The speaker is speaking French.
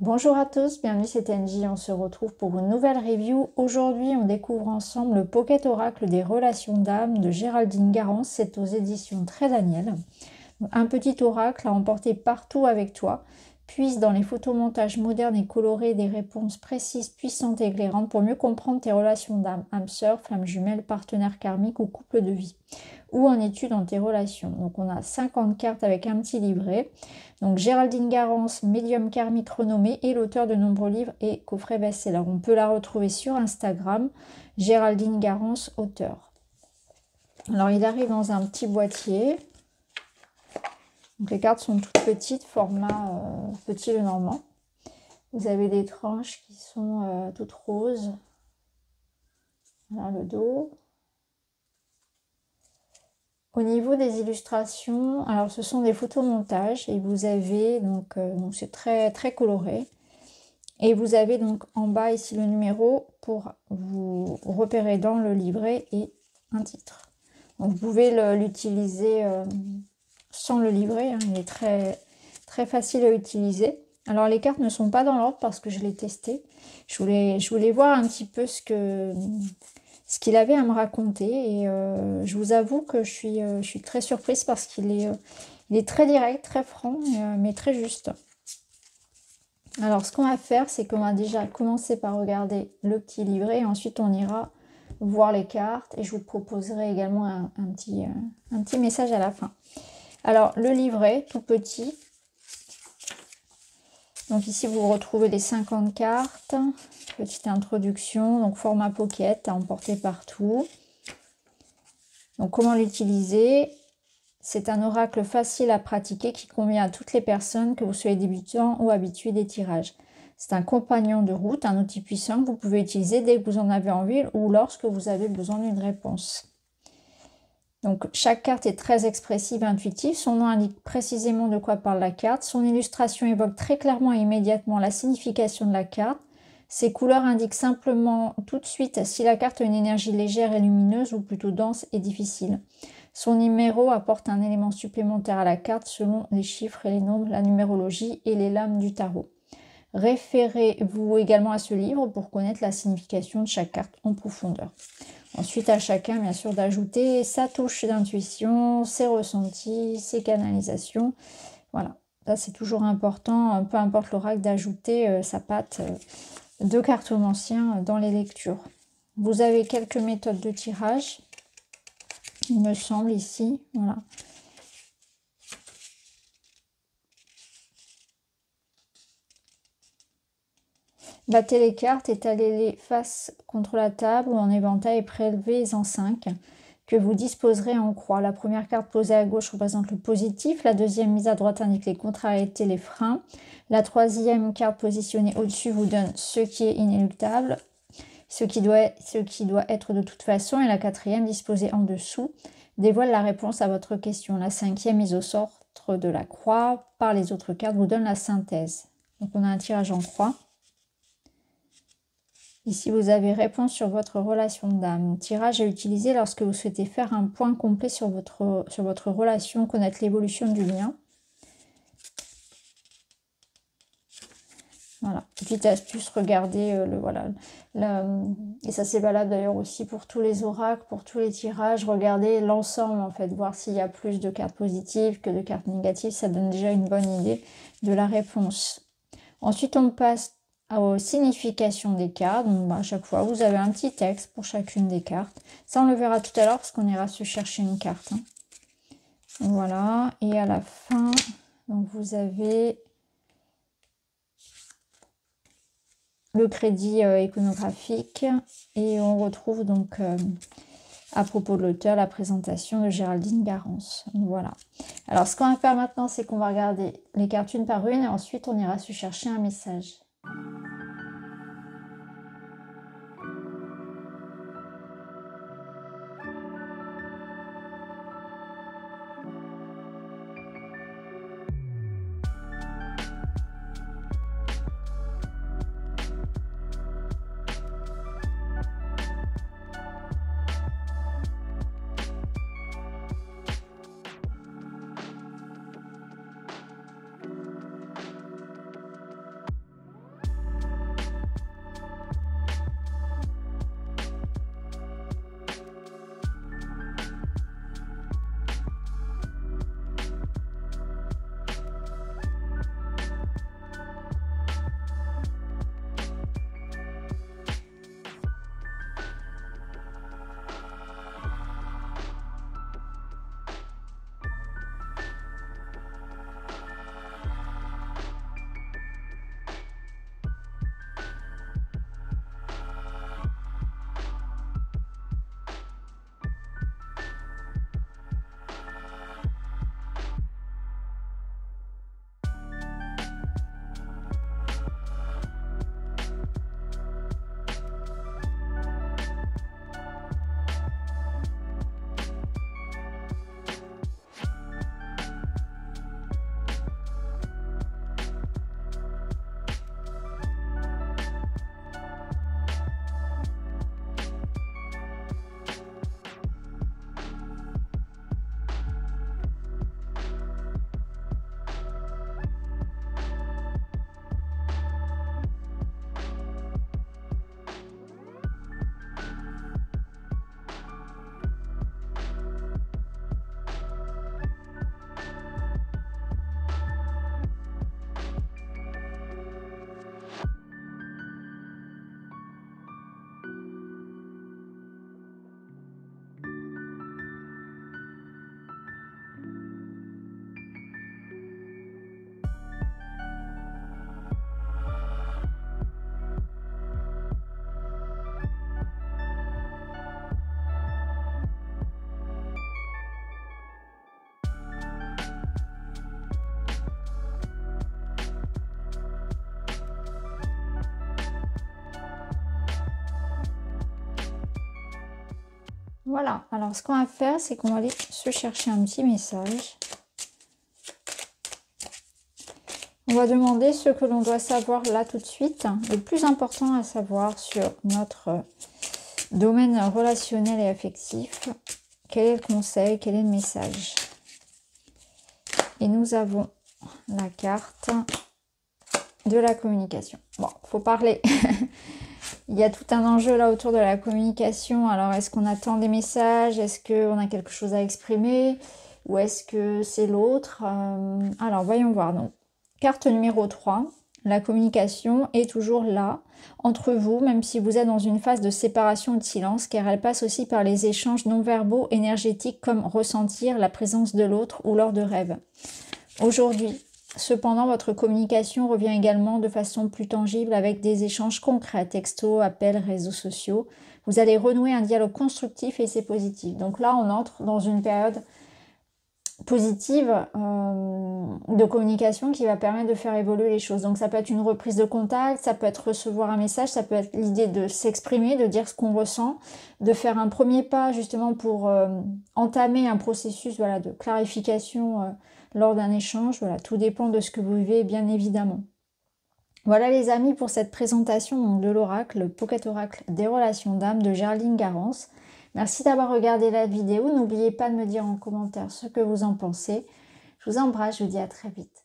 Bonjour à tous, bienvenue c'est NJ, on se retrouve pour une nouvelle review. Aujourd'hui on découvre ensemble le Pocket Oracle des relations d'âme de Géraldine Garance, c'est aux éditions Très Daniel. Un petit oracle à emporter partout avec toi, puise dans les photomontages modernes et colorés des réponses précises, puissantes et éclairantes pour mieux comprendre tes relations d'âme, âme sœur, flamme jumelle, partenaire karmique ou couple de vie. Où en es-tu dans tes relations? Donc on a 50 cartes avec un petit livret. Donc Géraldine Garance, médium karmique renommée et l'auteur de nombreux livres et coffrets best-sellers. On peut la retrouver sur Instagram, Géraldine Garance, auteur. Alors il arrive dans un petit boîtier. Donc les cartes sont toutes petites, format petit le normand. Vous avez des tranches qui sont toutes roses. Voilà le dos. Au niveau des illustrations, alors ce sont des photomontages et vous avez donc c'est très très coloré. Et vous avez donc en bas ici le numéro pour vous repérer dans le livret et un titre. Donc vous pouvez l'utiliser sans le livret, hein, il est très, très facile à utiliser. Alors les cartes ne sont pas dans l'ordre parce que je l'ai testé. Je voulais voir un petit peu ce qu'il avait à me raconter et je vous avoue que je suis très surprise parce qu'il est très direct, très franc, mais très juste. Alors ce qu'on va faire, c'est qu'on va déjà commencer par regarder le petit livret et ensuite on ira voir les cartes et je vous proposerai également un petit message à la fin. Alors le livret, tout petit. Donc ici vous retrouvez les 50 cartes, petite introduction, donc format pocket à emporter partout. Donc comment l'utiliser? C'est un oracle facile à pratiquer qui convient à toutes les personnes, que vous soyez débutant ou habitué des tirages. C'est un compagnon de route, un outil puissant que vous pouvez utiliser dès que vous en avez envie ou lorsque vous avez besoin d'une réponse. Donc chaque carte est très expressive et intuitive, son nom indique précisément de quoi parle la carte, son illustration évoque très clairement et immédiatement la signification de la carte, ses couleurs indiquent simplement tout de suite si la carte a une énergie légère et lumineuse ou plutôt dense et difficile. Son numéro apporte un élément supplémentaire à la carte selon les chiffres et les nombres, la numérologie et les lames du tarot. Référez-vous également à ce livre pour connaître la signification de chaque carte en profondeur. Ensuite, à chacun, bien sûr, d'ajouter sa touche d'intuition, ses ressentis, ses canalisations. Voilà, ça c'est toujours important, peu importe l'oracle, d'ajouter sa patte de cartomancien dans les lectures. Vous avez quelques méthodes de tirage, il me semble, ici. Voilà. Battez les cartes, étalez-les face contre la table ou en éventail et prélevez en 5 que vous disposerez en croix. La première carte posée à gauche représente le positif, la deuxième mise à droite indique les contrariétés, les freins. La troisième carte positionnée au-dessus vous donne ce qui est inéluctable, ce qui doit être de toute façon, et la quatrième disposée en dessous dévoile la réponse à votre question. La cinquième mise au centre de la croix par les autres cartes vous donne la synthèse. Donc on a un tirage en croix. Ici, vous avez réponse sur votre relation d'âme. Tirage à utiliser lorsque vous souhaitez faire un point complet sur votre relation, connaître l'évolution du lien. Voilà, petite astuce, regardez et ça c'est valable d'ailleurs aussi pour tous les oracles, pour tous les tirages. Regardez l'ensemble en fait, voir s'il y a plus de cartes positives que de cartes négatives. Ça donne déjà une bonne idée de la réponse. Ensuite, on passe aux significations des cartes. Donc, à chaque fois, vous avez un petit texte pour chacune des cartes. Ça, on le verra tout à l'heure parce qu'on ira se chercher une carte. Voilà. Et à la fin, donc vous avez le crédit iconographique. Et on retrouve donc, à propos de l'auteur, la présentation de Géraldine Garance. Voilà. Alors, ce qu'on va faire maintenant, c'est qu'on va regarder les cartes une par une et ensuite, on ira se chercher un message. Voilà, alors ce qu'on va faire, c'est qu'on va aller se chercher un petit message. On va demander ce que l'on doit savoir là tout de suite, le plus important à savoir sur notre domaine relationnel et affectif. Quel est le conseil, quel est le message? Et nous avons la carte de la communication. Bon, faut parler. Il y a tout un enjeu là autour de la communication. Alors, est-ce qu'on attend des messages? Est-ce qu'on a quelque chose à exprimer? Ou est-ce que c'est l'autre? Alors, voyons voir. Donc, carte numéro 3. La communication est toujours là, entre vous, même si vous êtes dans une phase de séparation ou de silence, car elle passe aussi par les échanges non-verbaux énergétiques comme ressentir la présence de l'autre ou lors de rêves. Aujourd'hui, cependant, votre communication revient également de façon plus tangible avec des échanges concrets, textos, appels, réseaux sociaux. Vous allez renouer un dialogue constructif et c'est positif. Donc là, on entre dans une période positive de communication qui va permettre de faire évoluer les choses. Donc ça peut être une reprise de contact, ça peut être recevoir un message, ça peut être l'idée de s'exprimer, de dire ce qu'on ressent, de faire un premier pas justement pour entamer un processus voilà, de clarification lors d'un échange. Voilà, tout dépend de ce que vous vivez bien évidemment. Voilà les amis pour cette présentation donc, de l'oracle, le Pocket Oracle des relations d'âme de Gerline Garance. Merci d'avoir regardé la vidéo. N'oubliez pas de me dire en commentaire ce que vous en pensez. Je vous embrasse, je vous dis à très vite.